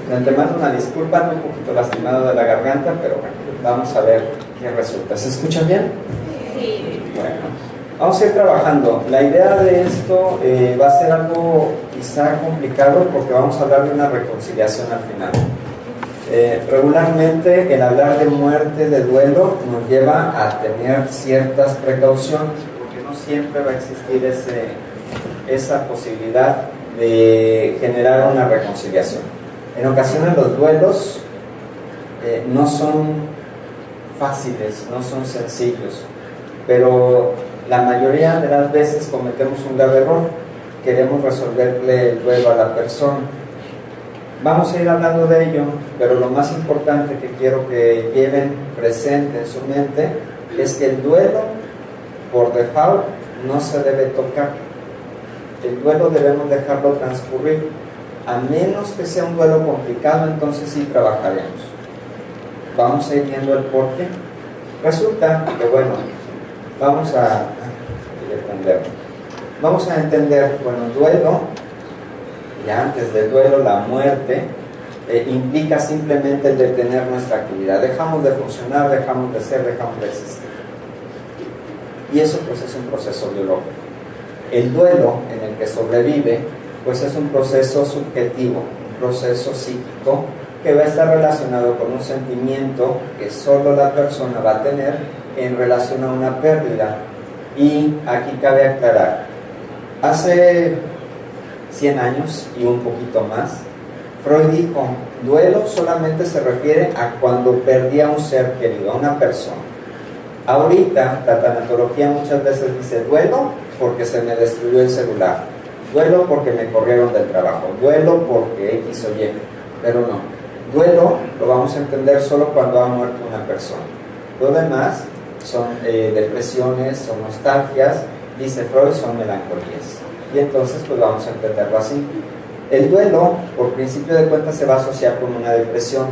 De antemano una disculpa, un poquito lastimado de la garganta, pero bueno, vamos a ver qué resulta. ¿Se escucha bien? Sí. Bueno, vamos a ir trabajando. La idea de esto va a ser algo quizá complicado porque vamos a hablar de una reconciliación al final. Regularmente el hablar de muerte, de duelo, nos lleva a tener ciertas precauciones porque no siempre va a existir esa posibilidad de generar una reconciliación. En ocasiones los duelos no son fáciles, no son sencillos, pero la mayoría de las veces cometemos un grave error. Queremos resolverle el duelo a la persona. Vamos a ir hablando de ello, pero lo más importante que quiero que lleven presente en su mente es que el duelo, por default, no se debe tocar. El duelo debemos dejarlo transcurrir, a menos que sea un duelo complicado, entonces sí trabajaremos. Vamos a ir viendo el porqué. Resulta que, bueno, vamos a entender, bueno, el duelo, y antes del duelo, la muerte, implica simplemente el detener nuestra actividad. Dejamos de funcionar, dejamos de ser, dejamos de existir. Y eso pues es un proceso biológico. El duelo en el que sobrevive, pues es un proceso subjetivo, un proceso psíquico que va a estar relacionado con un sentimiento que solo la persona va a tener en relación a una pérdida. Y aquí cabe aclarar, hace 100 años y un poquito más, Freud dijo, duelo solamente se refiere a cuando perdía a un ser querido, a una persona. Ahorita la tanatología muchas veces dice duelo porque se me destruyó el celular, duelo porque me corrieron del trabajo, duelo porque X o Y, pero no. Duelo lo vamos a entender solo cuando ha muerto una persona. Lo demás son depresiones, son nostalgias, dice Freud, son melancolías. Y entonces pues vamos a entenderlo así. El duelo, por principio de cuentas, se va a asociar con una depresión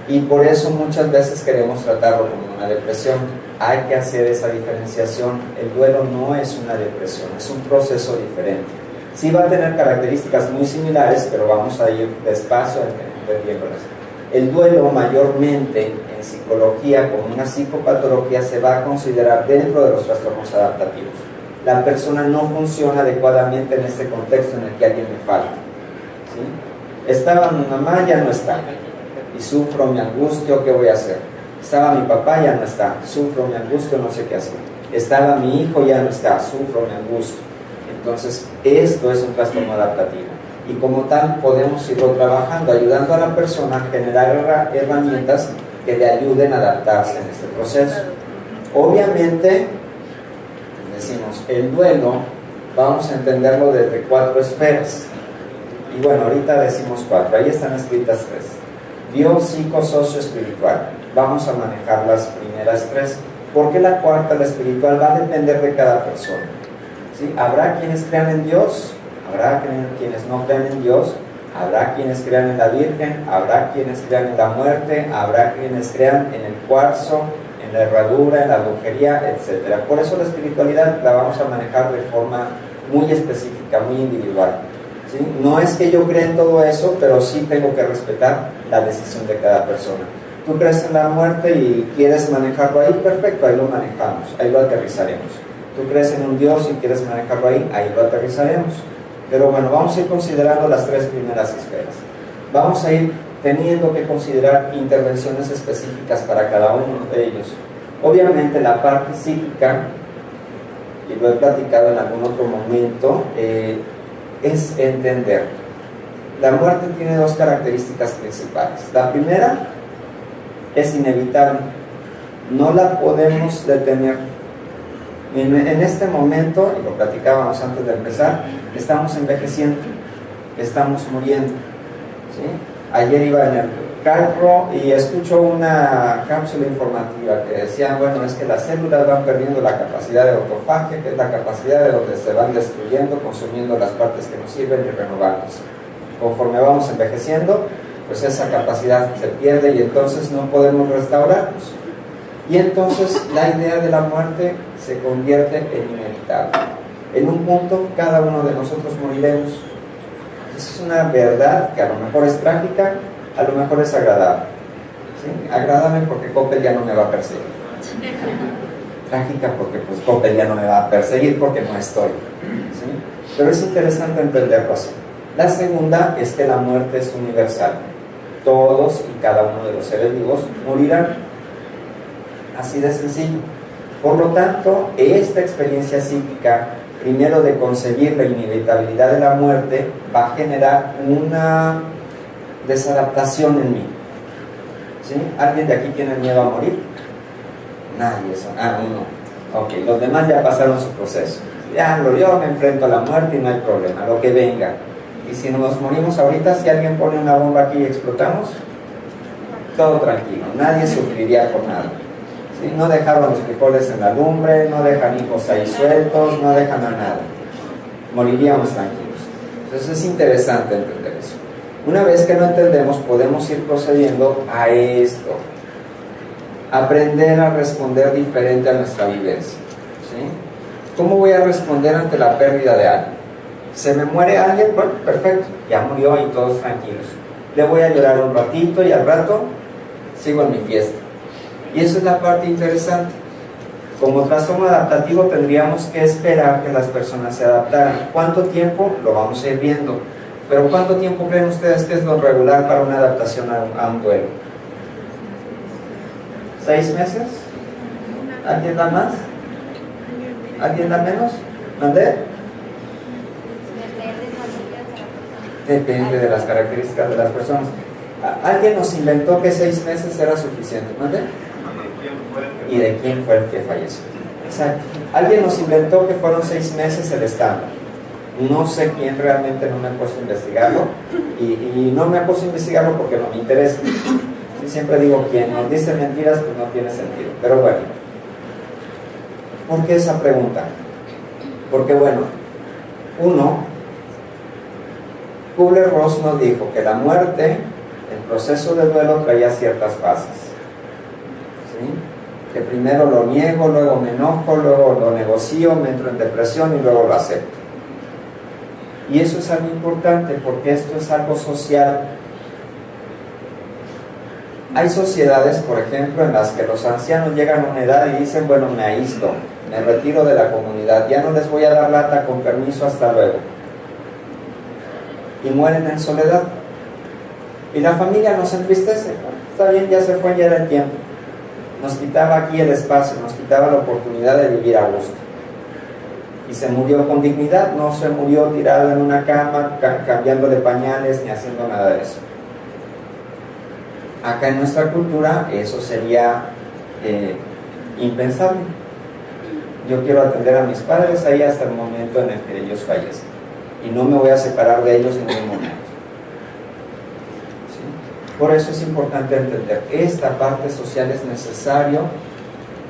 y por eso muchas veces queremos tratarlo como una depresión. Hay que hacer esa diferenciación. El duelo no es una depresión, es un proceso diferente. Sí va a tener características muy similares, pero vamos a ir despacio entendiéndolas. El duelo mayormente en psicología como una psicopatología se va a considerar dentro de los trastornos adaptativos. La persona no funciona adecuadamente en este contexto en el que alguien me falta, ¿sí? Estaba mi mamá, ya no está, y sufro, mi angustio, ¿qué voy a hacer? Estaba mi papá, ya no está, sufro, mi angustio, no sé qué hacer. Estaba mi hijo, ya no está, sufro, mi angustio. Entonces, esto es un trastorno adaptativo. Y como tal, podemos irlo trabajando, ayudando a la persona a generar herramientas que le ayuden a adaptarse en este proceso. Obviamente, decimos, el duelo, vamos a entenderlo desde 4 esferas. Y bueno, ahorita decimos 4, ahí están escritas 3. Bio, psico, socio, espiritual. Vamos a manejar las primeras 3, porque la cuarta, la espiritual, va a depender de cada persona, ¿sí? Habrá quienes crean en Dios, habrá quienes no crean en Dios, habrá quienes crean en la Virgen, habrá quienes crean en la muerte, habrá quienes crean en el cuarzo, en la herradura, en la brujería, etc. Por eso la espiritualidad la vamos a manejar de forma muy específica, muy individual, ¿sí? No es que yo crea en todo eso, pero sí tengo que respetar la decisión de cada persona. Tú crees en la muerte y quieres manejarlo ahí, perfecto, ahí lo manejamos, ahí lo aterrizaremos. Tú crees en un Dios y quieres manejarlo ahí, ahí lo aterrizaremos. Pero bueno, vamos a ir considerando las 3 primeras esferas. Vamos a ir teniendo que considerar intervenciones específicas para cada uno de ellos. Obviamente la parte psíquica, y lo he platicado en algún otro momento, es entender. La muerte tiene 2 características principales. La primera es inevitable, no la podemos detener. En este momento, y lo platicábamos antes de empezar, estamos envejeciendo, estamos muriendo, ¿sí? Ayer iba en el carro y escucho una cápsula informativa que decía, bueno, es que las células van perdiendo la capacidad de autofagia, que es la capacidad de donde se van destruyendo, consumiendo las partes que nos sirven y renovándose. Conforme vamos envejeciendo, pues esa capacidad se pierde y entonces no podemos restaurarnos. Y entonces la idea de la muerte se convierte en inevitable. En un punto, cada uno de nosotros moriremos. Esa es una verdad que a lo mejor es trágica, a lo mejor es agradable. ¿Sí? Agradable porque Coppel ya no me va a perseguir. Trágica porque pues Coppel ya no me va a perseguir porque no estoy. ¿Sí? Pero es interesante entenderlo así. La segunda es que la muerte es universal. Todos y cada uno de los seres vivos morirán. Así de sencillo. Por lo tanto, esta experiencia psíquica, primero de concebir la inevitabilidad de la muerte, va a generar una desadaptación en mí. ¿Sí? ¿Alguien de aquí tiene miedo a morir? Nadie. Uno. Ok, los demás ya pasaron su proceso. Ya yo me enfrento a la muerte y no hay problema, lo que venga. Y si nos morimos ahorita, si alguien pone una bomba aquí y explotamos, todo tranquilo, nadie sufriría por nada. ¿Sí? No dejaron los frijoles en la lumbre, no dejan hijos ahí sueltos, no dejan a nada. Moriríamos tranquilos. Entonces es interesante entender eso. Una vez que lo entendemos, podemos ir procediendo a esto. Aprender a responder diferente a nuestra vivencia. ¿Sí? ¿Cómo voy a responder ante la pérdida de alguien? ¿Se me muere alguien? Bueno, perfecto, ya murió y todos tranquilos. Le voy a llorar un ratito y al rato sigo en mi fiesta. Y eso es la parte interesante. Como trastorno adaptativo tendríamos que esperar que las personas se adaptaran. ¿Cuánto tiempo? Lo vamos a ir viendo. Pero ¿cuánto tiempo creen ustedes que es lo regular para una adaptación a un duelo? ¿6 meses? ¿Alguien da más? ¿Alguien da menos? ¿Mandé? Depende de las características de las personas. ¿Alguien nos inventó que 6 meses era suficiente? ¿Mandé? ¿Y de quién fue el que falleció? Exacto. Alguien nos inventó que fueron 6 meses el estándar. No sé quién, realmente no me he puesto a investigarlo. Y no me he puesto a investigarlo porque no me interesa. Sí, siempre digo, quien nos dice mentiras, pues no tiene sentido. Pero bueno, ¿por qué esa pregunta? Porque bueno, Kubler-Ross nos dijo que la muerte, el proceso de duelo traía ciertas fases. ¿Sí? Que primero lo niego, luego me enojo, luego lo negocio, me entro en depresión y luego lo acepto. Y eso es algo importante porque esto es algo social. Hay sociedades, por ejemplo, en las que los ancianos llegan a una edad y dicen, bueno, me aíslo, me retiro de la comunidad, ya no les voy a dar lata, con permiso, hasta luego. Y mueren en soledad. Y la familia nos entristece. Está bien, ya se fue, ya era el tiempo. Nos quitaba aquí el espacio, nos quitaba la oportunidad de vivir a gusto. Y se murió con dignidad, no se murió tirado en una cama, cambiándole pañales, ni haciendo nada de eso. Acá en nuestra cultura eso sería impensable. Yo quiero atender a mis padres ahí hasta el momento en el que ellos fallecen. Y no me voy a separar de ellos en ningún momento. ¿Sí? Por eso es importante entender que esta parte social es necesario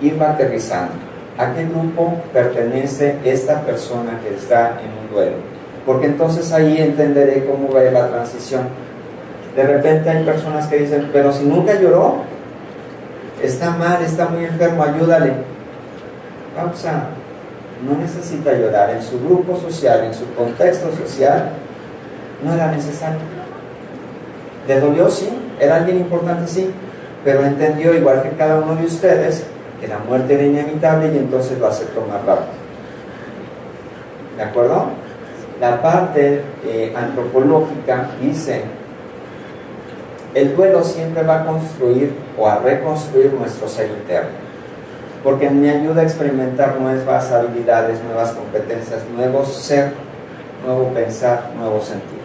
irla aterrizando. ¿A qué grupo pertenece esta persona que está en un duelo? Porque entonces ahí entenderé cómo va a ir la transición. De repente hay personas que dicen, pero si nunca lloró, está mal, está muy enfermo, ayúdale. Pausa. No necesita llorar. En su grupo social, en su contexto social, no era necesario. ¿Le dolió? Sí. ¿Era alguien importante? Sí. Pero entendió, igual que cada uno de ustedes, que la muerte era inevitable y entonces lo aceptó más rápido. ¿De acuerdo? La parte antropológica dice, el duelo siempre va a construir o a reconstruir nuestro ser interno. Porque me ayuda a experimentar nuevas habilidades, nuevas competencias, nuevo ser, nuevo pensar, nuevo sentir.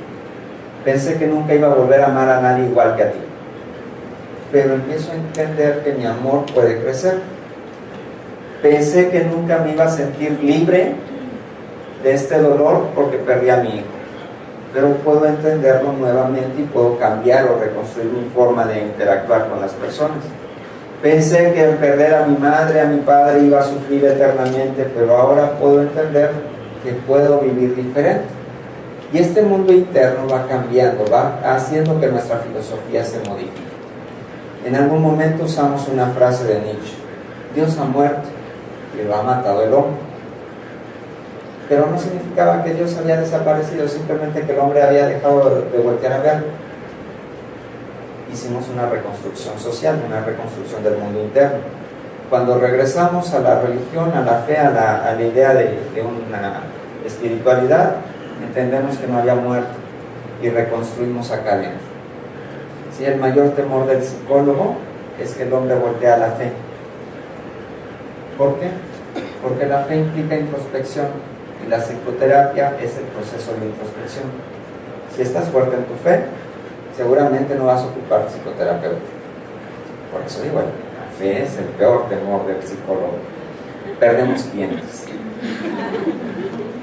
Pensé que nunca iba a volver a amar a nadie igual que a ti. Pero empiezo a entender que mi amor puede crecer. Pensé que nunca me iba a sentir libre de este dolor porque perdí a mi hijo. Pero puedo entenderlo nuevamente y puedo cambiar o reconstruir mi forma de interactuar con las personas. Pensé que al perder a mi madre, a mi padre, iba a sufrir eternamente, pero ahora puedo entender que puedo vivir diferente. Y este mundo interno va cambiando, va haciendo que nuestra filosofía se modifique. En algún momento usamos una frase de Nietzsche: Dios ha muerto y lo ha matado el hombre. Pero no significaba que Dios había desaparecido, simplemente que el hombre había dejado de voltear a verlo. hicimos una reconstrucción social, una reconstrucción del mundo interno. Cuando regresamos a la religión, a la fe, a la idea de una espiritualidad, entendemos que no había muerto y reconstruimos acá adentro. ¿Sí? El mayor temor del psicólogo es que el hombre voltee a la fe. ¿Por qué? Porque la fe implica introspección y la psicoterapia es el proceso de introspección. Si estás fuerte en tu fe, seguramente no vas a ocupar psicoterapeuta. Por eso digo, la fe es el peor temor del psicólogo. Perdemos clientes.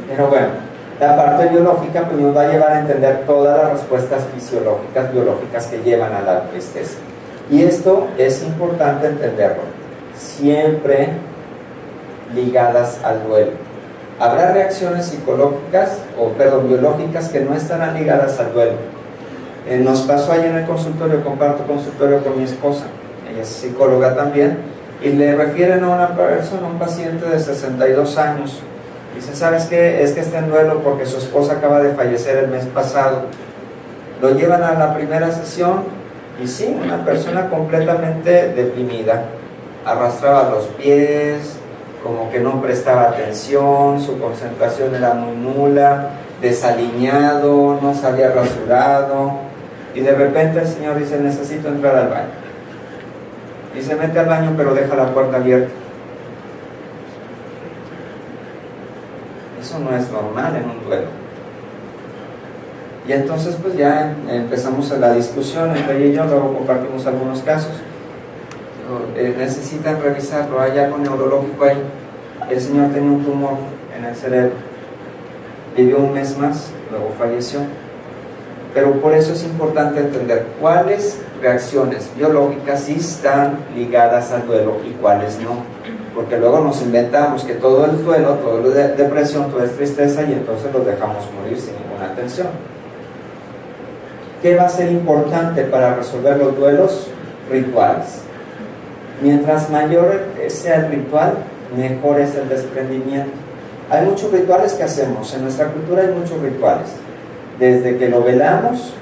Pero bueno, la parte biológica pues nos va a llevar a entender todas las respuestas fisiológicas, biológicas que llevan a la tristeza. Y esto es importante entenderlo. Siempre ligadas al duelo. Habrá reacciones psicológicas, biológicas que no estarán ligadas al duelo. Nos pasó ayer en el consultorio, comparto consultorio con mi esposa, ella es psicóloga también, y le refieren a una persona, un paciente de 62 años. Dice, ¿sabes qué? Es que está en duelo porque su esposa acaba de fallecer el mes pasado. Lo llevan a la primera sesión y sí, una persona completamente deprimida. Arrastraba los pies, como que no prestaba atención, su concentración era muy nula, desaliñado, no se había rasurado. Y de repente el señor dice, necesito entrar al baño. Y se mete al baño, pero deja la puerta abierta. Eso no es normal en un duelo. Y entonces pues ya empezamos la discusión entre ella y yo, luego compartimos algunos casos. Necesitan revisarlo, hay algo neurológico ahí. El señor tenía un tumor en el cerebro, vivió un mes más, luego falleció. Pero por eso es importante entender cuáles reacciones biológicas sí están ligadas al duelo y cuáles no, porque luego nos inventamos que todo es duelo, todo es depresión, todo es tristeza y entonces los dejamos morir sin ninguna atención. ¿Qué va a ser importante para resolver los duelos? Rituales. Mientras mayor sea el ritual, mejor es el desprendimiento. Hay muchos rituales que hacemos, en nuestra cultura hay muchos rituales. Desde que lo velamos,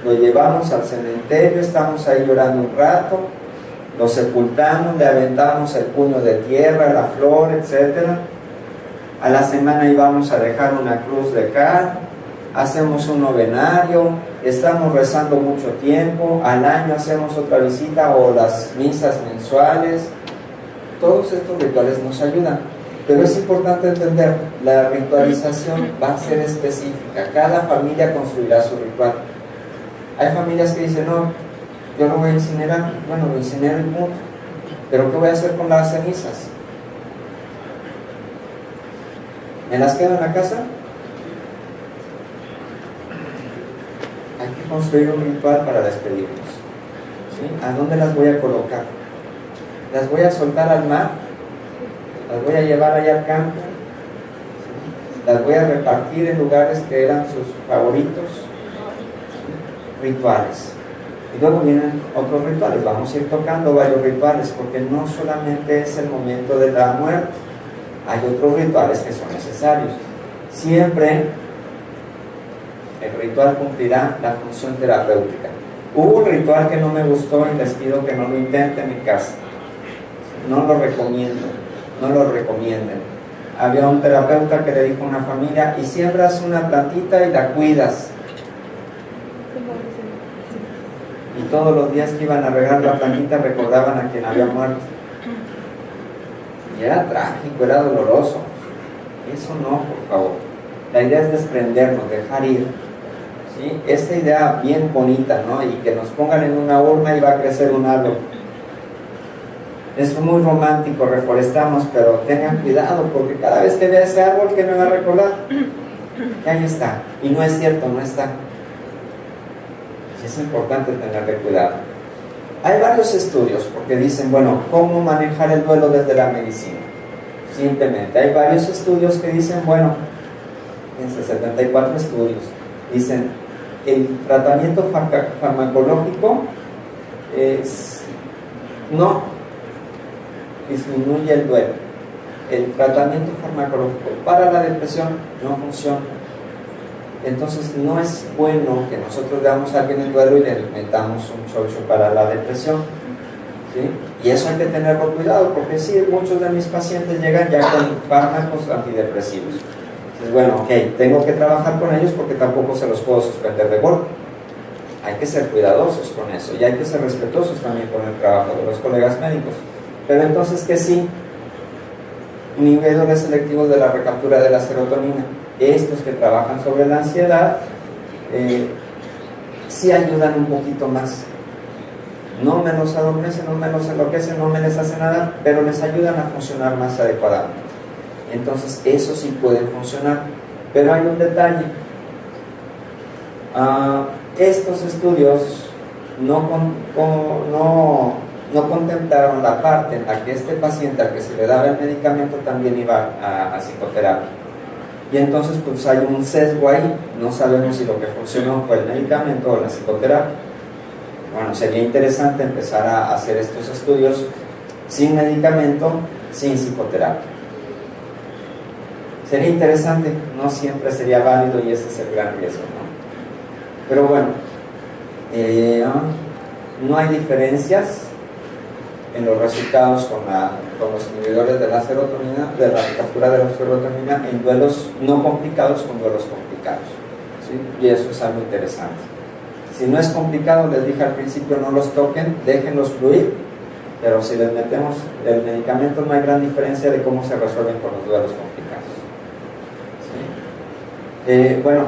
lo llevamos al cementerio, estamos ahí llorando un rato, lo sepultamos, le aventamos el puño de tierra, la flor, etc. A la semana íbamos a dejar una cruz de cal, hacemos un novenario, estamos rezando mucho tiempo, al año hacemos otra visita o las misas mensuales. Todos estos rituales nos ayudan, pero es importante entender, la ritualización va a ser específica, cada familia construirá su ritual. Hay familias que dicen, no, yo lo voy a incinerar, bueno, lo incinero y punto, pero ¿qué voy a hacer con las cenizas? ¿Me las quedo en la casa? Hay que construir un ritual para despedirnos. ¿Sí? ¿A dónde las voy a colocar? ¿Las voy a soltar al mar? ¿Las voy a llevar allá al campo? ¿Sí? ¿Las voy a repartir en lugares que eran sus favoritos? ¿Sí? Rituales. Y luego vienen otros rituales. Vamos a ir tocando varios rituales porque no solamente es el momento de la muerte. Hay otros rituales que son necesarios. Siempre el ritual cumplirá la función terapéutica. Hubo un ritual que no me gustó y les pido que no lo intenten en casa. No lo recomiendo, no lo recomienden. Había un terapeuta que le dijo a una familia, y siembras una plantita y la cuidas. Y todos los días que iban a regar la plantita recordaban a quien había muerto. Y era trágico, era doloroso. Eso no, por favor. La idea es desprendernos, dejar ir. ¿Sí? Esta idea bien bonita, ¿no? Y que nos pongan en una urna y va a crecer un árbol. Es muy romántico, reforestamos, pero tengan cuidado porque cada vez que vea ese árbol, ¿qué me va a recordar? Que ahí está. Y no es cierto, no está. Es importante tenerle cuidado. Hay varios estudios porque dicen, bueno, ¿cómo manejar el duelo desde la medicina? Simplemente, hay varios estudios que dicen, bueno, en 74 estudios, dicen, el tratamiento farmacológico no disminuye el duelo. El tratamiento farmacológico para la depresión no funciona. Entonces no es bueno que nosotros veamos a alguien en duelo y le metamos un chocho para la depresión, ¿sí? Y eso hay que tenerlo cuidado, porque sí, muchos de mis pacientes llegan ya con fármacos antidepresivos. Entonces, bueno, ok, tengo que trabajar con ellos porque tampoco se los puedo suspender de golpe. Hay que ser cuidadosos con eso y hay que ser respetuosos también con el trabajo de los colegas médicos. Pero entonces que sí, inhibidores selectivos de la recaptura de la serotonina, estos que trabajan sobre la ansiedad, sí ayudan un poquito más. No me los adormecen, no me los enloquecen, no me les hace nada, pero les ayudan a funcionar más adecuadamente. Entonces, eso sí puede funcionar. Pero hay un detalle. Estos estudios no contemplaron la parte en la que este paciente al que se le daba el medicamento también iba a psicoterapia. Y entonces pues hay un sesgo ahí, no sabemos si lo que funcionó fue el medicamento o la psicoterapia. Bueno, sería interesante empezar a hacer estos estudios sin medicamento, sin psicoterapia. Sería interesante, no siempre sería válido y ese es el gran riesgo, ¿no? Pero bueno, no hay diferencias en los resultados con los inhibidores de la serotonina, de la recaptura de la serotonina en duelos no complicados con duelos complicados, ¿sí? Y eso es algo interesante. Si no es complicado, les dije al principio, no los toquen, déjenlos fluir, pero si les metemos el medicamento no hay gran diferencia de cómo se resuelven con los duelos complicados, ¿sí? Bueno,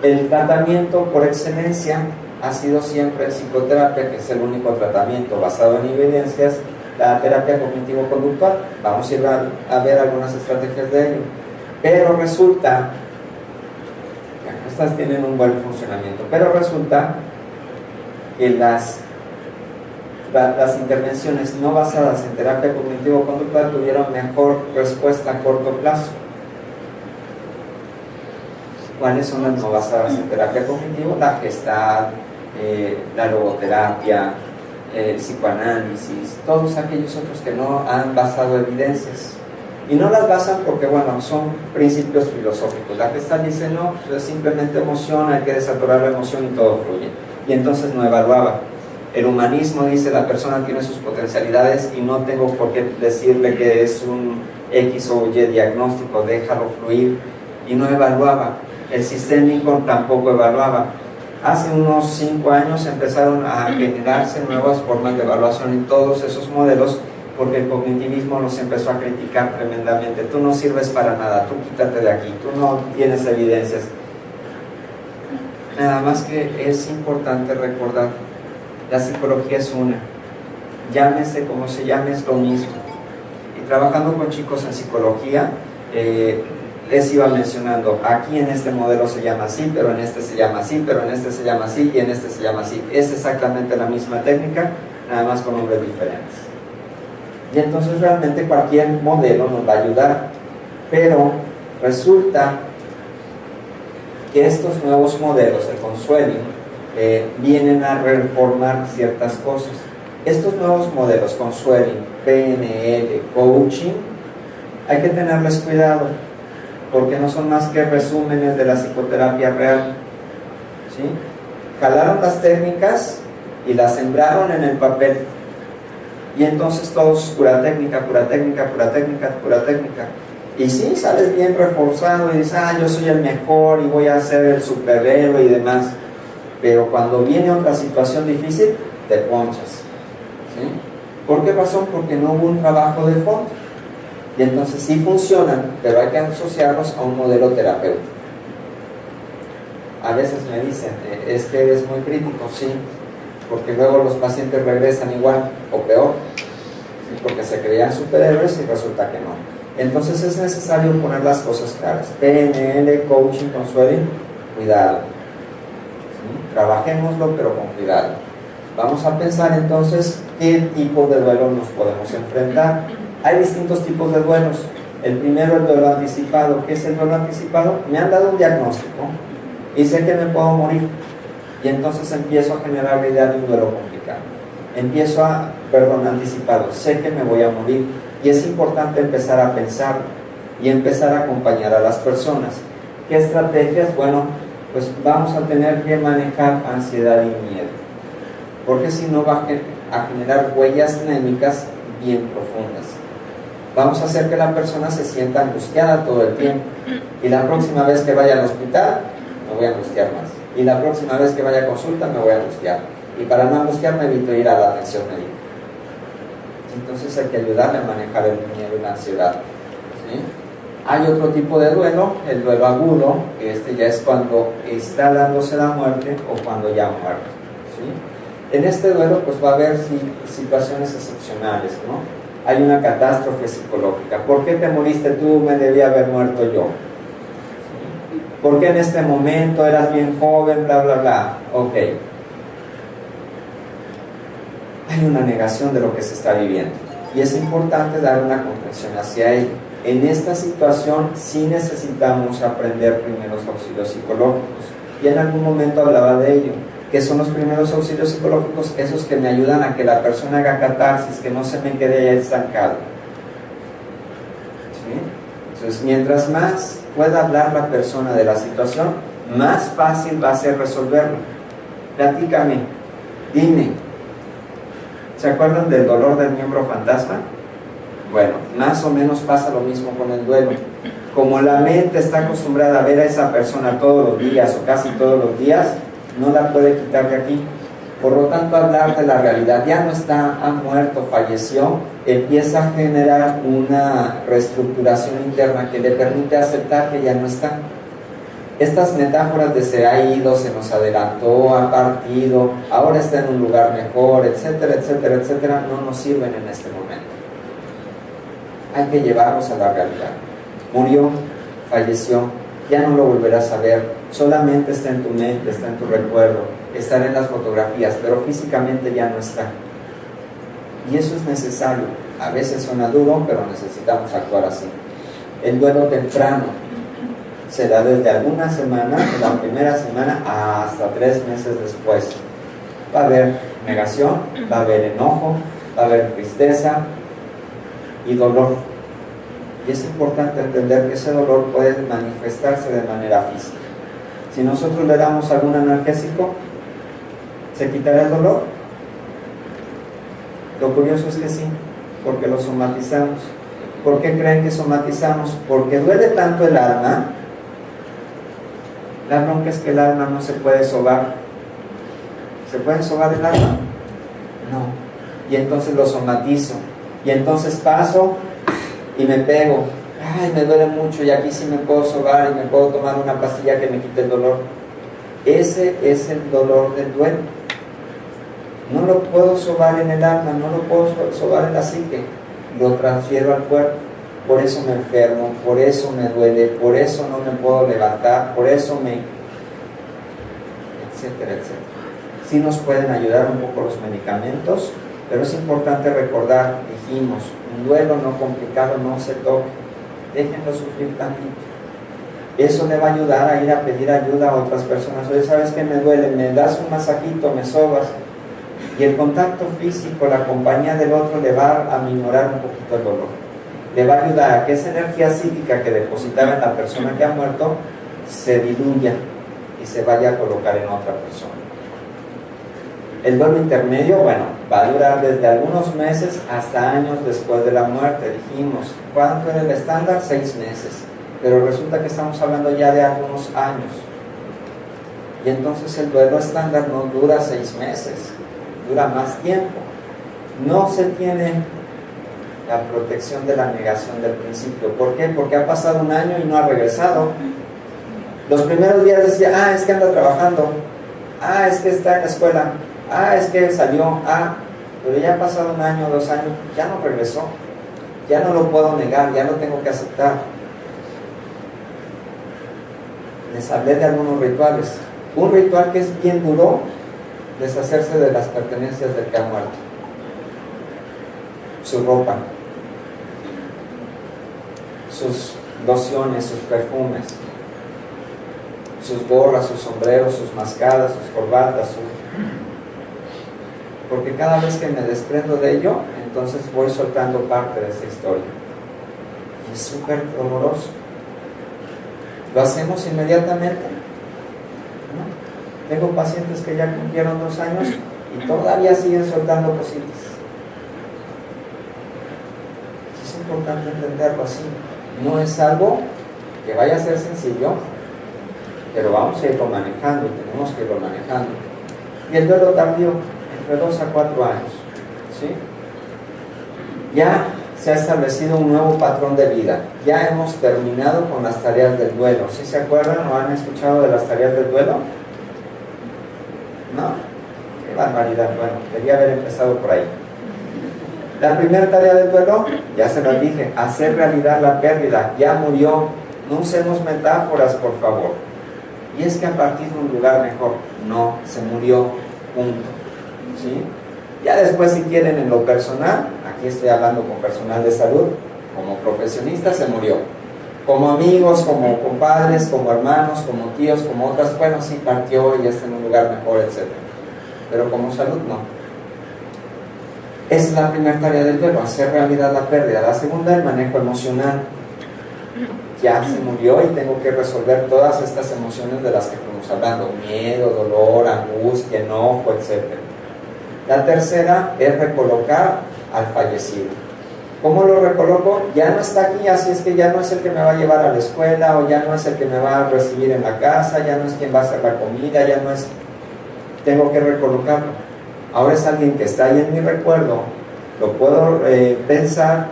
el tratamiento por excelencia ha sido siempre psicoterapia, que es el único tratamiento basado en evidencias, la terapia cognitivo-conductual. Vamos a ir a ver algunas estrategias de ello. Pero resulta, estas tienen un buen funcionamiento, pero resulta que las intervenciones no basadas en terapia cognitivo-conductual tuvieron mejor respuesta a corto plazo. ¿Cuáles son las no basadas en terapia cognitivo? La Gestalt, la logoterapia, el psicoanálisis, todos aquellos otros que no han basado evidencias. Y no las basan porque, bueno, son principios filosóficos. La Gestalt dice, no, pues es simplemente emoción, hay que desaturar la emoción y todo fluye. Y entonces no evaluaba. El humanismo dice, la persona tiene sus potencialidades y no tengo por qué decirle que es un X o Y diagnóstico, déjalo fluir. Y no evaluaba. El sistémico tampoco evaluaba. Hace unos 5 años empezaron a generarse nuevas formas de evaluación en todos esos modelos, porque el cognitivismo los empezó a criticar tremendamente. Tú no sirves para nada, tú quítate de aquí, tú no tienes evidencias. Nada más que es importante recordar, la psicología es una, llámese como se llame, es lo mismo. Y trabajando con chicos en psicología, les iba mencionando, aquí en este modelo se llama así, pero en este se llama así, pero en este se llama así y en este se llama así. Es exactamente la misma técnica, nada más con nombres diferentes. Y entonces realmente cualquier modelo nos va a ayudar, pero resulta que estos nuevos modelos de Consueling vienen a reformar ciertas cosas. Estos nuevos modelos, Consueling, PNL, coaching, hay que tenerles cuidado, porque no son más que resúmenes de la psicoterapia real, ¿sí? Jalaron las técnicas y las sembraron en el papel, y entonces todos pura técnica, pura técnica, pura técnica, pura técnica. Y sí, sales bien reforzado y dices, yo soy el mejor y voy a ser el superhéroe y demás, pero cuando viene otra situación difícil, te ponchas, ¿sí? ¿Por qué pasó? Porque no hubo un trabajo de fondo. Y entonces sí funcionan, pero hay que asociarlos a un modelo terapéutico. A veces me dicen, es que eres muy crítico, sí, porque luego los pacientes regresan igual o peor, ¿sí? Porque se creían superhéroes y resulta que no. Entonces es necesario poner las cosas claras. PNL, coaching, Consueling, cuidado, ¿sí? Trabajémoslo, pero con cuidado. Vamos a pensar entonces qué tipo de duelo nos podemos enfrentar. Hay distintos tipos de duelos. El primero, el duelo anticipado. ¿Qué es el duelo anticipado? Me han dado un diagnóstico y sé que me puedo morir, y entonces empiezo a generar la idea de un duelo complicado. Anticipado, sé que me voy a morir, y es importante empezar a pensar y empezar a acompañar a las personas. ¿Qué estrategias? Bueno, pues vamos a tener que manejar ansiedad y miedo, porque si no va a generar huellas anémicas bien profundas. Vamos a hacer que la persona se sienta angustiada todo el tiempo, y la próxima vez que vaya al hospital me voy a angustiar más, y la próxima vez que vaya a consulta me voy a angustiar, y para no angustiarme evito ir a la atención médica. Entonces hay que ayudarle a manejar el miedo y la ansiedad, ¿sí? Hay otro tipo de duelo, el duelo agudo, que ya es cuando está dándose la muerte o cuando ya ha muerto, ¿sí? En este duelo pues va a haber situaciones excepcionales, ¿no? Hay una catástrofe psicológica. ¿Por qué te moriste tú? Me debía haber muerto yo. ¿Sí? ¿Por qué en este momento eras bien joven? Bla, bla, bla. Ok. Hay una negación de lo que se está viviendo. Y es importante dar una comprensión hacia ello. En esta situación sí necesitamos aprender primeros auxilios psicológicos. Y en algún momento hablaba de ello. ¿Qué son los primeros auxilios psicológicos? Esos que me ayudan a que la persona haga catarsis, que no se me quede ya estancado. ¿Sí? Entonces, mientras más pueda hablar la persona de la situación, más fácil va a ser resolverlo. Platícame, dime. ¿Se acuerdan del dolor del miembro fantasma? Bueno, más o menos pasa lo mismo con el duelo. Como la mente está acostumbrada a ver a esa persona todos los días o casi todos los días, no la puede quitar de aquí. Por lo tanto, hablar de la realidad, ya no está, ha muerto, falleció, empieza a generar una reestructuración interna que le permite aceptar que ya no está. Estas metáforas de se ha ido, se nos adelantó, ha partido, ahora está en un lugar mejor, etcétera, etcétera, etcétera, no nos sirven en este momento. Hay que llevarnos a la realidad. Murió, falleció, ya no lo volverás a ver, solamente está en tu mente, está en tu recuerdo, estará en las fotografías, pero físicamente ya no está. Y eso es necesario. A veces suena duro, pero necesitamos actuar así. El duelo temprano se da desde algunas semanas, de la primera semana hasta 3 meses después. Va a haber negación, va a haber enojo, va a haber tristeza y dolor. Y es importante entender que ese dolor puede manifestarse de manera física. Si nosotros le damos algún analgésico, ¿se quitará el dolor? Lo curioso es que sí, porque lo somatizamos. ¿Por qué creen que somatizamos? Porque duele tanto el alma. La bronca es que el alma no se puede sobar. ¿Se puede sobar el alma? No. Y entonces lo somatizo. Y entonces paso y me pego. Ay, me duele mucho y aquí sí me puedo sobar y me puedo tomar una pastilla que me quite el dolor. Ese es el dolor del duelo. No lo puedo sobar en el alma, no lo puedo sobar en la psique. Lo transfiero al cuerpo. Por eso me enfermo, por eso me duele, por eso no me puedo levantar, por eso etcétera, etcétera. Sí nos pueden ayudar un poco los medicamentos, pero es importante recordar, dijimos, un duelo no complicado no se toca, déjenlo sufrir tantito. Eso le va a ayudar a ir a pedir ayuda a otras personas. Oye, ¿sabes qué me duele? Me das un masajito, me sobas. Y el contacto físico, la compañía del otro le va a minorar un poquito el dolor. Le va a ayudar a que esa energía psíquica que depositaba en la persona que ha muerto se diluya y se vaya a colocar en otra persona. El duelo intermedio, bueno, va a durar desde algunos meses hasta años después de la muerte. Dijimos, ¿cuánto era el estándar? 6 meses. Pero resulta que estamos hablando ya de algunos años. Y entonces el duelo estándar no dura 6 meses, dura más tiempo. No se tiene la protección de la negación del principio. ¿Por qué? Porque ha pasado un año y no ha regresado. Los primeros días decía, es que anda trabajando, es que está en la escuela, es que salió, pero ya ha pasado un año, 2 años, ya no regresó, ya no lo puedo negar, ya lo tengo que aceptar. Les hablé de algunos rituales. Un ritual que es bien duro, deshacerse de las pertenencias del que ha muerto. Su ropa, sus lociones, sus perfumes, sus gorras, sus sombreros, sus mascadas, sus corbatas, porque cada vez que me desprendo de ello, entonces voy soltando parte de esa historia. Y es súper doloroso. ¿Lo hacemos inmediatamente? ¿No? Tengo pacientes que ya cumplieron 2 años y todavía siguen soltando cositas. Es importante entenderlo así. No es algo que vaya a ser sencillo, pero vamos a irlo manejando, tenemos que irlo manejando. Y el duelo tardío, entre 2 a 4 años, ¿sí? Ya se ha establecido un nuevo patrón de vida. Ya hemos terminado con las tareas del duelo. ¿Sí se acuerdan o han escuchado de las tareas del duelo? ¿No? Qué barbaridad. Bueno, debería haber empezado por ahí. La primera tarea del duelo, ya se lo dije, hacer realidad la pérdida. Ya murió. No usemos metáforas, por favor. Y es que a partir de un lugar mejor. No, se murió. Punto. ¿Sí? Ya después, si quieren, en lo personal, aquí estoy hablando con personal de salud, como profesionista se murió. Como amigos, como compadres, como hermanos, como tíos, como otras, bueno, sí partió y ya está en un lugar mejor, etc. Pero como salud, no. Esa es la primera tarea del duelo, hacer realidad la pérdida. La segunda, el manejo emocional. Ya se murió y tengo que resolver todas estas emociones de las que estamos hablando: miedo, dolor, angustia, enojo, etc. La tercera es recolocar al fallecido. ¿Cómo lo recoloco? Ya no está aquí, así es que ya no es el que me va a llevar a la escuela, o ya no es el que me va a recibir en la casa, ya no es quien va a hacer la comida, ya no es... Tengo que recolocarlo. Ahora es alguien que está ahí en mi recuerdo, lo puedo pensar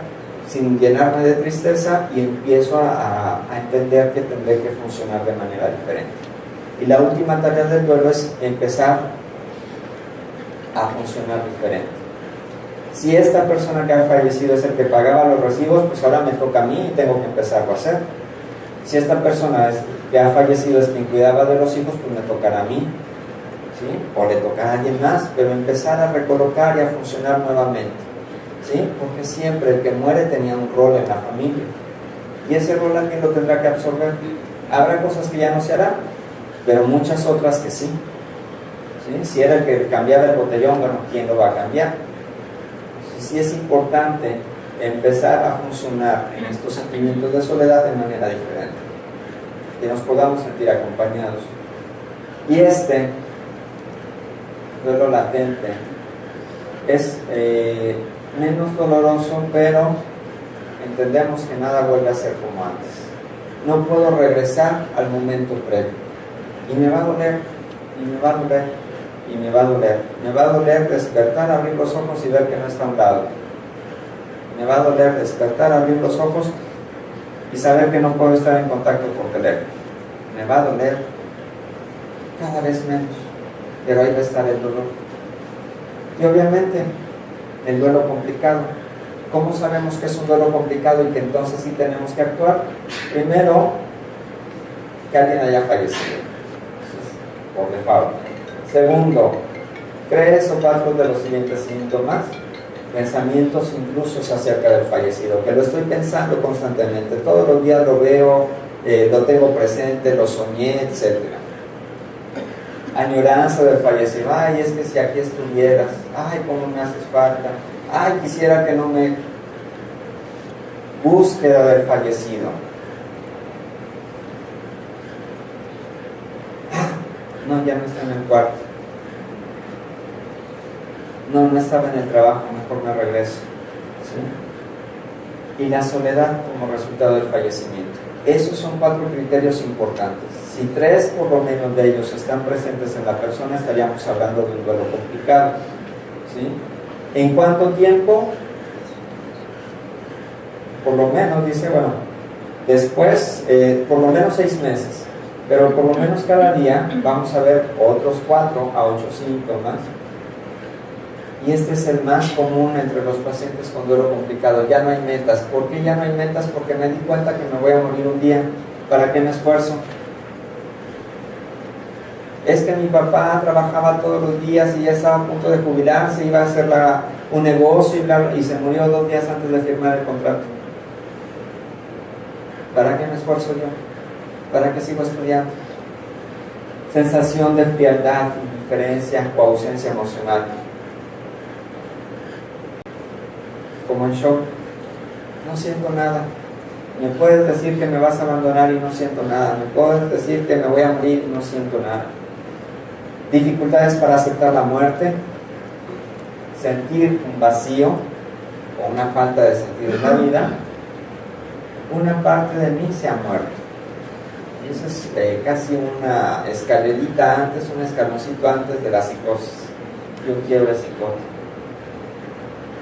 sin llenarme de tristeza y empiezo a entender que tendré que funcionar de manera diferente. Y la última tarea del duelo es empezar a funcionar diferente. Si esta persona que ha fallecido es el que pagaba los recibos, pues ahora me toca a mí y tengo que empezarlo a hacer. Si esta persona que ha fallecido es quien cuidaba de los hijos, pues me tocará a mí, ¿sí? O le tocará a alguien más, pero empezar a recolocar y a funcionar nuevamente, ¿sí? Porque siempre el que muere tenía un rol en la familia y ese rol alguien lo tendrá que absorber. Habrá cosas que ya no se harán, pero muchas otras que sí. ¿Sí? Si era el que cambiaba el botellón, bueno, ¿quién lo va a cambiar? Sí es importante empezar a funcionar en estos sentimientos de soledad de manera diferente, que nos podamos sentir acompañados. Y este duelo latente es menos doloroso, pero entendemos que nada vuelve a ser como antes. No puedo regresar al momento previo y me va a doler, y me va a doler, y me va a doler. Me va a doler despertar, abrir los ojos y ver que no está a un lado. Me va a doler despertar, abrir los ojos y saber que no puedo estar en contacto por teléfono. Me va a doler cada vez menos, pero ahí va a estar el dolor. Y obviamente el duelo complicado. ¿Cómo sabemos que es un duelo complicado y que entonces sí tenemos que actuar? Primero, que alguien haya fallecido, por default. Segundo, 3 o 4 de los siguientes síntomas: pensamientos intrusos acerca del fallecido, que lo estoy pensando constantemente, todos los días lo veo, lo tengo presente, lo soñé, etc. Añoranza del fallecido: ay, es que si aquí estuvieras, ay, cómo me haces falta, ay, quisiera que no me... Búsqueda del fallecido: no, ya no está en el cuarto, no estaba en el trabajo, mejor me regreso, ¿sí? Y la soledad como resultado del fallecimiento. Esos son 4 criterios importantes. Si 3 por lo menos de ellos están presentes en la persona, estaríamos hablando de un duelo complicado, ¿sí? ¿En cuánto tiempo? Por lo menos, dice, bueno, después, por lo menos 6 meses, pero por lo menos cada día vamos a ver otros 4 a 8 síntomas. Y este es el más común entre los pacientes con duelo complicado. Ya no hay metas. ¿Por qué ya no hay metas? Porque me di cuenta que me voy a morir un día. ¿Para qué me esfuerzo? Es que mi papá trabajaba todos los días y ya estaba a punto de jubilarse, iba a hacer un negocio y se murió 2 días antes de firmar el contrato. ¿Para qué me esfuerzo yo? ¿Para qué sigo estudiando? Sensación de frialdad, indiferencia o ausencia emocional. Como en shock, no siento nada, Me puedes decir que me vas a abandonar y no siento nada. Me puedes decir que me voy a morir y no siento nada. Dificultades para aceptar la muerte, sentir un vacío o una falta de sentido en la vida. Una parte de mí se ha muerto. Y eso es casi una escalerita antes, un escaloncito antes de la psicosis. Yo quiero el psicótico.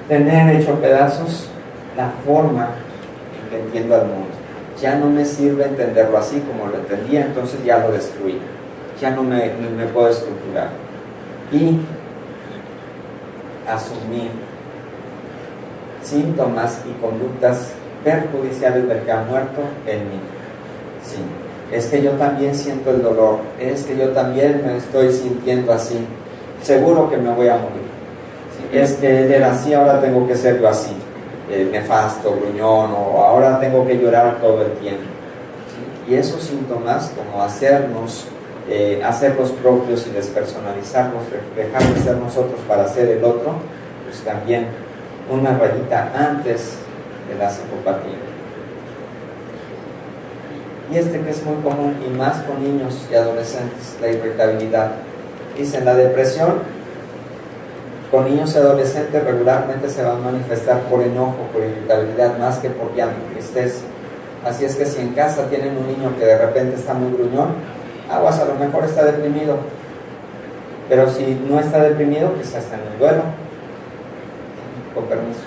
Tener hecho pedazos la forma en que entiendo al mundo. Ya no me sirve entenderlo así como lo entendía, entonces ya lo destruí. Ya no me puedo estructurar. Y asumir síntomas y conductas perjudiciales del que ha muerto en mí. Sí, es que yo también siento el dolor, es que yo también me estoy sintiendo así, seguro que me voy a morir. Sí, es que él era así, ahora tengo que ser yo así, nefasto, gruñón, o ahora tengo que llorar todo el tiempo. ¿Sí? Y esos síntomas, como hacerlos propios y despersonalizarlos, dejar de ser nosotros para ser el otro, pues también una rayita antes de la psicopatía. Y que es muy común, y más con niños y adolescentes, la irritabilidad. Dicen, la depresión con niños y adolescentes regularmente se va a manifestar por enojo, por irritabilidad, más que por llanto, tristeza. Así es que si en casa tienen un niño que de repente está muy gruñón, aguas, a lo mejor está deprimido. Pero si no está deprimido, quizás está en el duelo. Con permiso.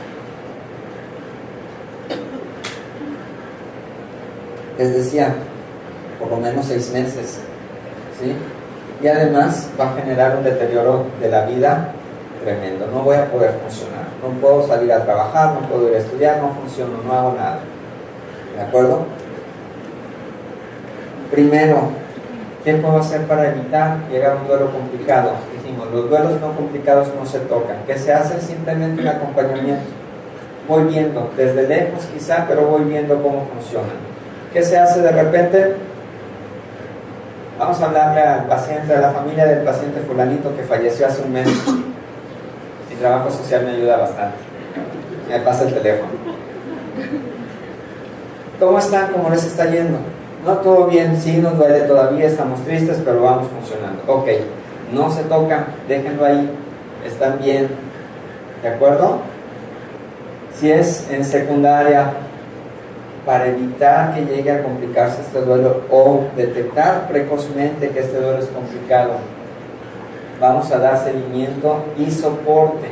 Les decía, por lo menos 6 meses, ¿sí? Y además va a generar un deterioro de la vida tremendo. No voy a poder funcionar, no puedo salir a trabajar, no puedo ir a estudiar, no funciono, no hago nada. ¿De acuerdo? Primero, ¿qué puedo hacer para evitar llegar a un duelo complicado? Dijimos, los duelos no complicados no se tocan. ¿Qué se hace? Simplemente un acompañamiento. Voy viendo, desde lejos quizá, pero voy viendo cómo funcionan. ¿Qué se hace de repente? Vamos a hablarle al paciente, a la familia del paciente fulanito que falleció hace un mes. Mi trabajo social me ayuda bastante. Me pasa el teléfono. ¿Cómo están? ¿Cómo les está yendo? No, todo bien, sí, nos duele todavía, estamos tristes, pero vamos funcionando. Ok, no se tocan, déjenlo ahí, están bien. ¿De acuerdo? Si es en secundaria, para evitar que llegue a complicarse este duelo o detectar precozmente que este duelo es complicado, vamos a dar seguimiento y soporte.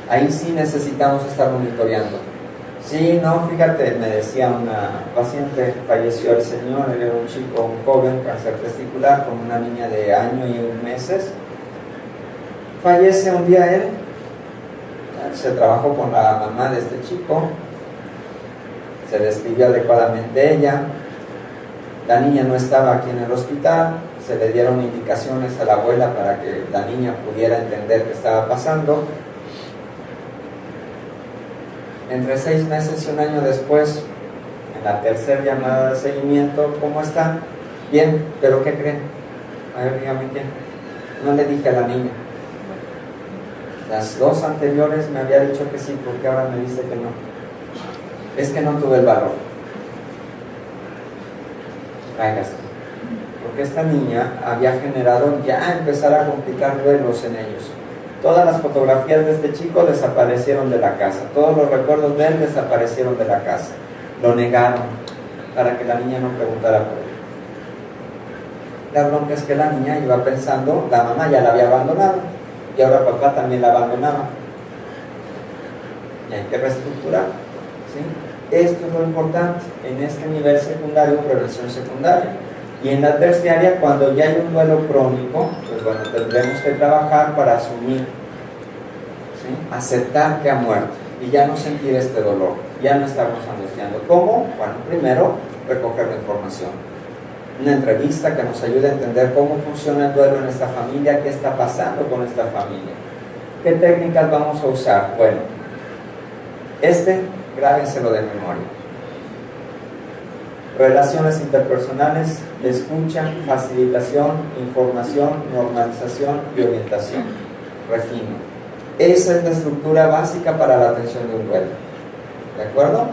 Ahí sí necesitamos estar monitoreando. Sí, no, fíjate, me decía una paciente, falleció el señor, él era un chico, un joven, cáncer testicular, con una niña de 1 año y 1 mes. Fallece un día él, se trabajó con la mamá de este chico, se despidió adecuadamente ella, la niña no estaba aquí en el hospital, se le dieron indicaciones a la abuela para que la niña pudiera entender qué estaba pasando. Entre 6 meses y 1 año después, en la tercera llamada de seguimiento, ¿cómo están? Bien, pero ¿qué creen? A ver, dígame quién. No le dije a la niña. Las 2 anteriores me había dicho que sí, porque ahora me dice que no. Es que no tuve el valor. Tráigase. Porque esta niña había generado ya empezar a complicar duelos en ellos. Todas las fotografías de este chico desaparecieron de la casa. Todos los recuerdos de él desaparecieron de la casa. Lo negaron para que la niña no preguntara por él. La bronca es que la niña iba pensando, la mamá ya la había abandonado y ahora papá también la abandonaba. Y hay que reestructurar, ¿sí? Esto es lo importante en este nivel secundario, prevención secundaria. Y en la terciaria, cuando ya hay un duelo crónico, pues bueno, tendremos que trabajar para asumir, ¿sí? Aceptar que ha muerto y ya no sentir este dolor, ya no estarnos angustiando. ¿Cómo? Bueno, primero, recoger la información. Una entrevista que nos ayude a entender cómo funciona el duelo en esta familia, qué está pasando con esta familia. ¿Qué técnicas vamos a usar? Bueno, grábenselo de memoria. Relaciones interpersonales, escucha, facilitación, información, normalización y orientación. Refino. Esa es la estructura básica para la atención de un duelo. ¿De acuerdo?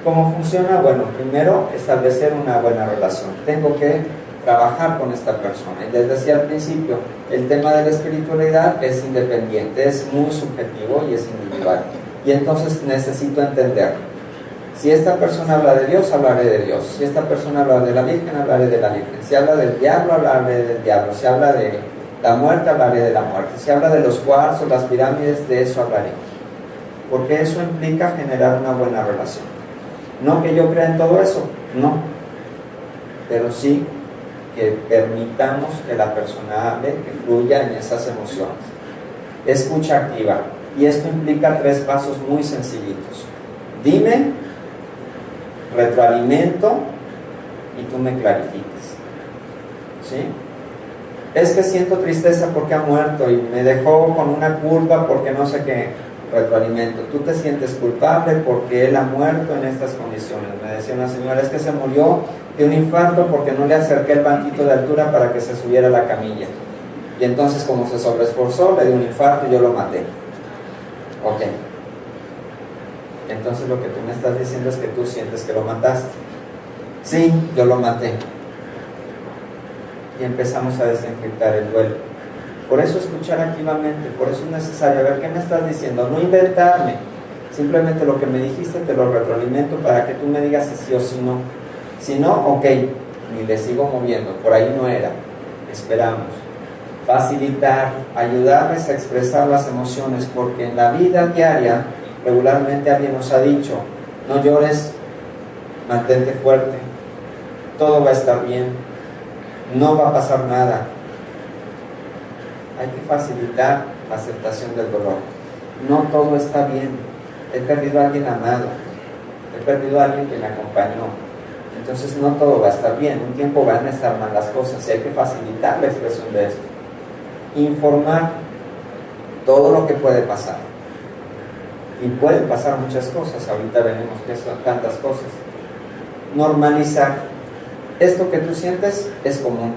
¿Cómo funciona? Bueno, primero, establecer una buena relación. Tengo que trabajar con esta persona. Y les decía al principio, el tema de la espiritualidad es independiente, es muy subjetivo y es individual. Y entonces necesito entender. Si esta persona habla de Dios, hablaré de Dios. Si esta persona habla de la Virgen, hablaré de la Virgen. Si habla del diablo, hablaré del diablo. Si habla de la muerte, hablaré de la muerte. Si habla de los cuarzos, las pirámides, de eso hablaré. Porque eso implica generar una buena relación. No que yo crea en todo eso, no. Pero sí que permitamos que la persona hable, que fluya en esas emociones. Escucha activa. Y esto implica 3 pasos muy sencillitos. Dime, retroalimento y tú me clarifiques. ¿Sí? Es que siento tristeza porque ha muerto y me dejó con una culpa porque no sé qué. Retroalimento. Tú te sientes culpable porque él ha muerto en estas condiciones. Me decía una señora, es que se murió de un infarto porque no le acerqué el banquito de altura para que se subiera a la camilla. Y entonces, como se sobreesforzó, le dio un infarto y yo lo maté. Ok. Entonces lo que tú me estás diciendo es que tú sientes que lo mataste. Sí, yo lo maté. Y empezamos a desencriptar el duelo. Por eso escuchar activamente, por eso es necesario ver qué me estás diciendo, no inventarme. Simplemente lo que me dijiste te lo retroalimento para que tú me digas si sí o si no. Si no, ok, ni le sigo moviendo, por ahí no era. Esperamos. Facilitar, ayudarles a expresar las emociones, porque en la vida diaria regularmente alguien nos ha dicho, no llores, mantente fuerte, todo va a estar bien, no va a pasar nada. Hay que facilitar la aceptación del dolor. No todo está bien. He perdido a alguien amado, he perdido a alguien que me acompañó. Entonces no todo va a estar bien. Un tiempo van a estar mal las cosas y hay que facilitar la expresión de esto. Informar todo lo que puede pasar. Y pueden pasar muchas cosas. Ahorita veremos que son tantas cosas. Normalizar. Esto que tú sientes es común.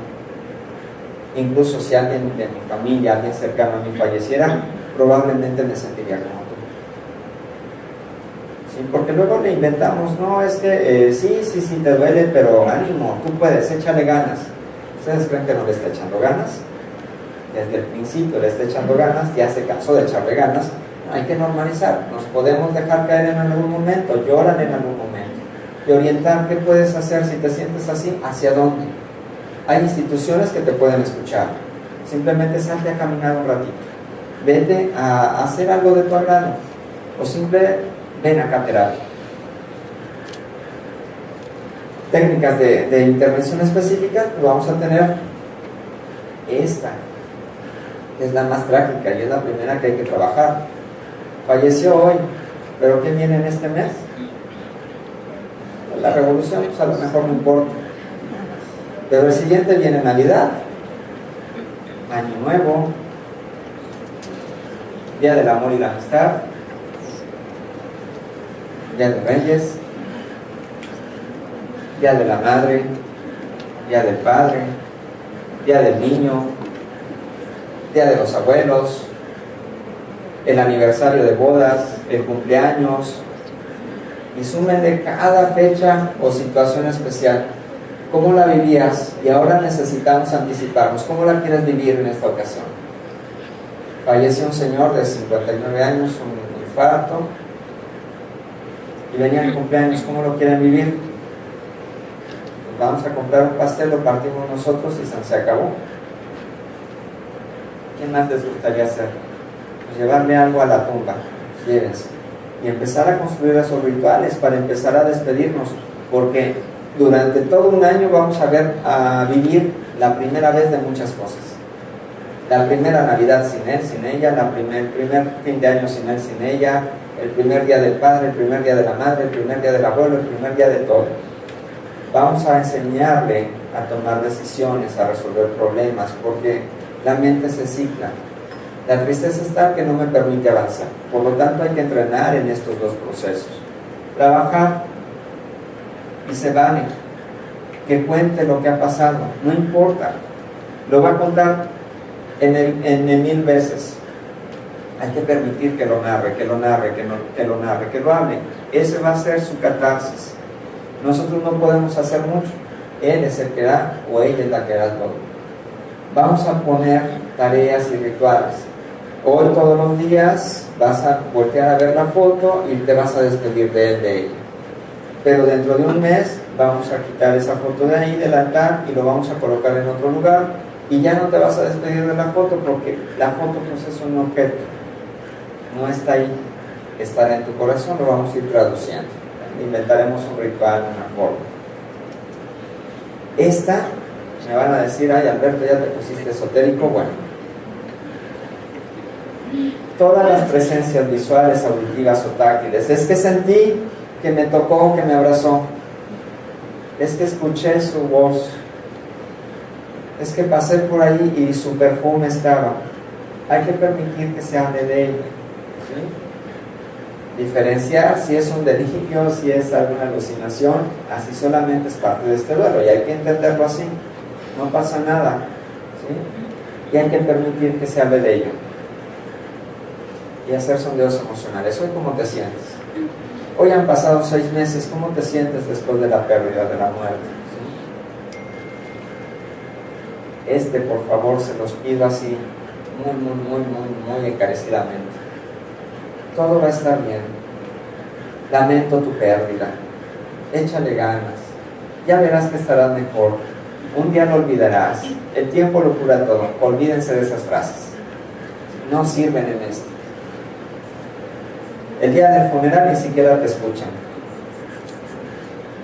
Incluso si alguien de mi familia, alguien cercano a mí falleciera, probablemente me sentiría como tú. ¿Sí? Porque luego le inventamos, no, es que sí, te duele, pero ánimo, tú puedes, échale ganas. ¿Ustedes creen que no le está echando ganas? Desde el principio le está echando ganas, ya se cansó de echarle ganas. Hay que normalizar, nos podemos dejar caer en algún momento, lloran en algún momento. Y orientar qué puedes hacer si te sientes así, hacia dónde. Hay instituciones que te pueden escuchar. Simplemente salte a caminar un ratito. Vete a hacer algo de tu agrado. O simplemente ven acá a terapia. Técnicas de intervención específica, vamos a tener esta, que es la más trágica y es la primera que hay que trabajar. Falleció hoy, pero ¿qué viene en este mes? La revolución, pues a lo mejor no importa. Pero el siguiente viene Navidad, Año Nuevo, Día del Amor y la Amistad, Día de Reyes, Día de la Madre, Día del Padre, Día del Niño, Día de los Abuelos, el aniversario de bodas, el cumpleaños, y súmenle cada fecha o situación especial. ¿Cómo la vivías? Y ahora necesitamos anticiparnos. ¿Cómo la quieres vivir en esta ocasión? Falleció un señor de 59 años, un infarto, y venía el cumpleaños. ¿Cómo lo quieren vivir? Pues vamos a comprar un pastel, lo partimos nosotros y se acabó. ¿Qué más les gustaría hacer? Pues llevarle algo a la tumba, llévense. Y empezar a construir esos rituales para empezar a despedirnos, porque durante todo un año vamos a vivir la primera vez de muchas cosas. La primera Navidad sin él, sin ella, el primer fin de año sin él, sin ella, el primer día del padre, el primer día de la madre, el primer día del abuelo, el primer día de todo. Vamos a enseñarle a tomar decisiones, a resolver problemas, porque la mente se cicla. La tristeza es tal que no me permite avanzar. Por lo tanto, hay que entrenar en estos dos procesos. Trabajar. Y se vale que cuente lo que ha pasado, no importa, lo va a contar en 1000 veces. Hay que permitir que lo narre, que lo hable. Ese va a ser su catarsis. Nosotros no podemos hacer mucho. Él es el que da o ella es la que da todo. Vamos a poner tareas y rituales. Hoy todos los días vas a voltear a ver la foto y te vas a despedir de él, de ella. Pero dentro de un mes vamos a quitar esa foto de ahí, del altar, y lo vamos a colocar en otro lugar, y ya no te vas a despedir de la foto, porque la foto pues es un objeto, no está ahí, estará en tu corazón. Lo vamos a ir traduciendo, inventaremos un ritual, una forma. Esta, me van a decir, ay Alberto, ya te pusiste esotérico. Bueno, todas las presencias visuales, auditivas o táctiles, es que sentí que me tocó, que me abrazó, es que escuché su voz, es que pasé por ahí y su perfume estaba. Hay que permitir que se hable de ella, ¿sí? Diferenciar si es un delirio, si es alguna alucinación, así solamente es parte de este duelo, y hay que entenderlo así, no pasa nada, ¿sí? Y hay que permitir que se hable de ello y hacer sondeos emocionales. Hoy, ¿cómo te sientes? Hoy han pasado 6 meses, ¿cómo te sientes después de la pérdida, de la muerte? ¿Sí? Por favor, se los pido así, muy encarecidamente. Todo va a estar bien. Lamento tu pérdida. Échale ganas. Ya verás que estarás mejor. Un día lo olvidarás. El tiempo lo cura todo. Olvídense de esas frases. No sirven en esto. El día del funeral ni siquiera te escuchan.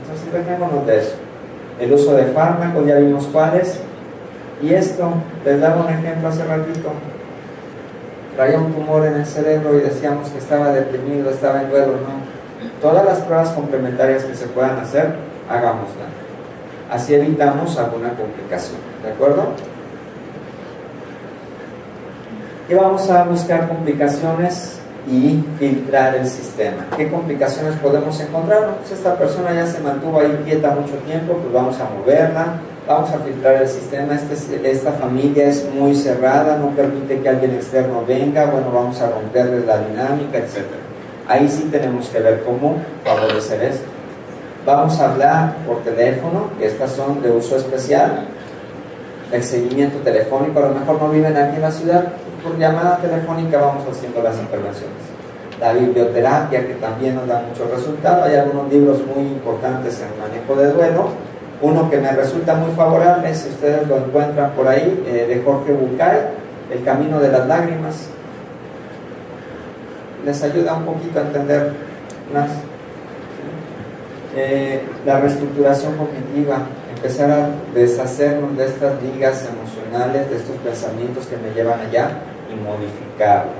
Entonces dejémonos de eso. El uso de fármacos, ya vimos cuáles. Y esto, les daba un ejemplo hace ratito. Traía un tumor en el cerebro y decíamos que estaba deprimido, estaba en duelo. No. Todas las pruebas complementarias que se puedan hacer, hagámoslas. Así evitamos alguna complicación. ¿De acuerdo? Y vamos a buscar complicaciones y filtrar el sistema. ¿Qué complicaciones podemos encontrar? Pues esta persona ya se mantuvo ahí quieta mucho tiempo, pues vamos a moverla, vamos a filtrar el sistema. Esta familia es muy cerrada, no permite que alguien externo venga, bueno, vamos a romperle la dinámica, etc. Ahí sí tenemos que ver cómo favorecer esto. Vamos a hablar por teléfono, que estas son de uso especial. El seguimiento telefónico, a lo mejor no viven aquí en la ciudad, por llamada telefónica vamos haciendo las intervenciones. La biblioterapia, que también nos da mucho resultado. Hay algunos libros muy importantes en manejo de duelo. Uno que me resulta muy favorable, si ustedes lo encuentran por ahí, de Jorge Bucay, El camino de las lágrimas. Les ayuda un poquito a entender más. La reestructuración cognitiva, empezar a deshacernos de estas ligas emocionales, de estos pensamientos que me llevan allá, y modificarlo.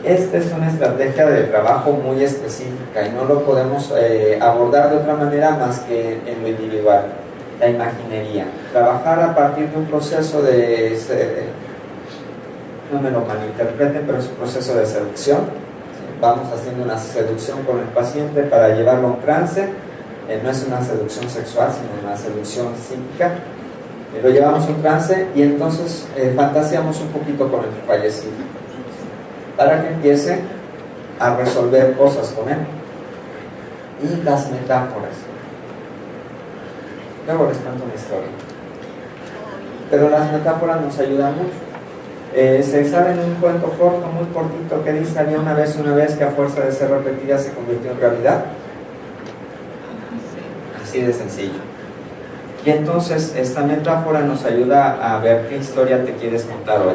Esta es una estrategia de trabajo muy específica y no lo podemos abordar de otra manera más que en lo individual. La imaginería, trabajar a partir de un proceso de, no me lo malinterpreten, pero es un proceso de seducción. Vamos haciendo una seducción con el paciente para llevarlo a un trance. No es una seducción sexual, sino una seducción psíquica. Lo llevamos a un trance y entonces fantaseamos un poquito con el fallecido para que empiece a resolver cosas con él. Y las metáforas. Luego les cuento una historia. Pero las metáforas nos ayudan mucho. Se sabe en un cuento corto, muy cortito, que dice: había una vez que a fuerza de ser repetida se convirtió en realidad. Así de sencillo. Y entonces esta metáfora nos ayuda a ver qué historia te quieres contar hoy.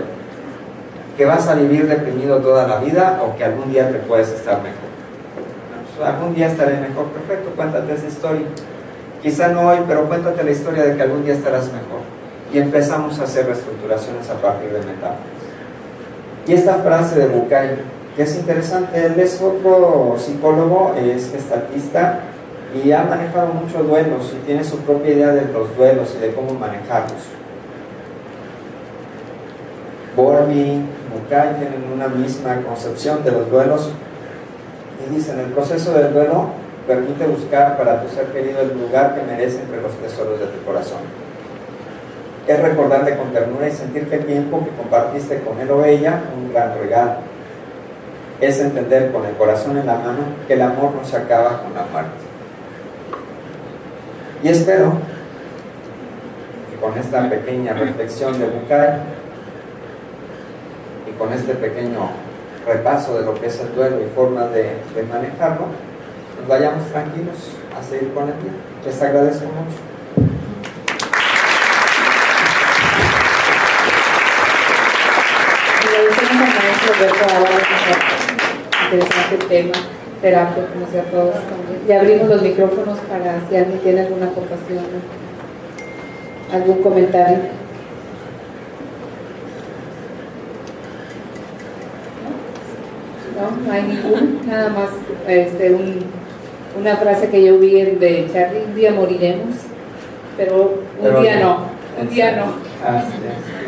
¿Que vas a vivir deprimido toda la vida o que algún día te puedes estar mejor? Pues, algún día estaré mejor, perfecto, cuéntate esa historia. Quizá no hoy, pero cuéntate la historia de que algún día estarás mejor. Y empezamos a hacer reestructuraciones a partir de metáforas. Y esta frase de Bucay, que es interesante, él es otro psicólogo, es gestatista, y ha manejado muchos duelos y tiene su propia idea de los duelos y de cómo manejarlos. Bowlby, Bucay tienen una misma concepción de los duelos y dicen: el proceso del duelo permite buscar para tu ser querido el lugar que merece entre los tesoros de tu corazón. Es recordarle con ternura y sentir que el tiempo que compartiste con él o ella fue un gran regalo. es entender con el corazón en la mano que el amor no se acaba con la muerte. Y espero que con esta pequeña reflexión de Bucay y con este pequeño repaso de lo que es el duelo y formas de manejarlo, nos vayamos tranquilos a seguir con el día. Les agradezco mucho. Agradecemos al maestro Roberto Álvarez, interesante tema, terapia, conocer a todos también. Y abrimos los micrófonos para si alguien tiene alguna aportación, algún comentario. No hay ninguno, nada más una frase que yo vi de Charlie: un día moriremos, pero un día no, un día no. Así es.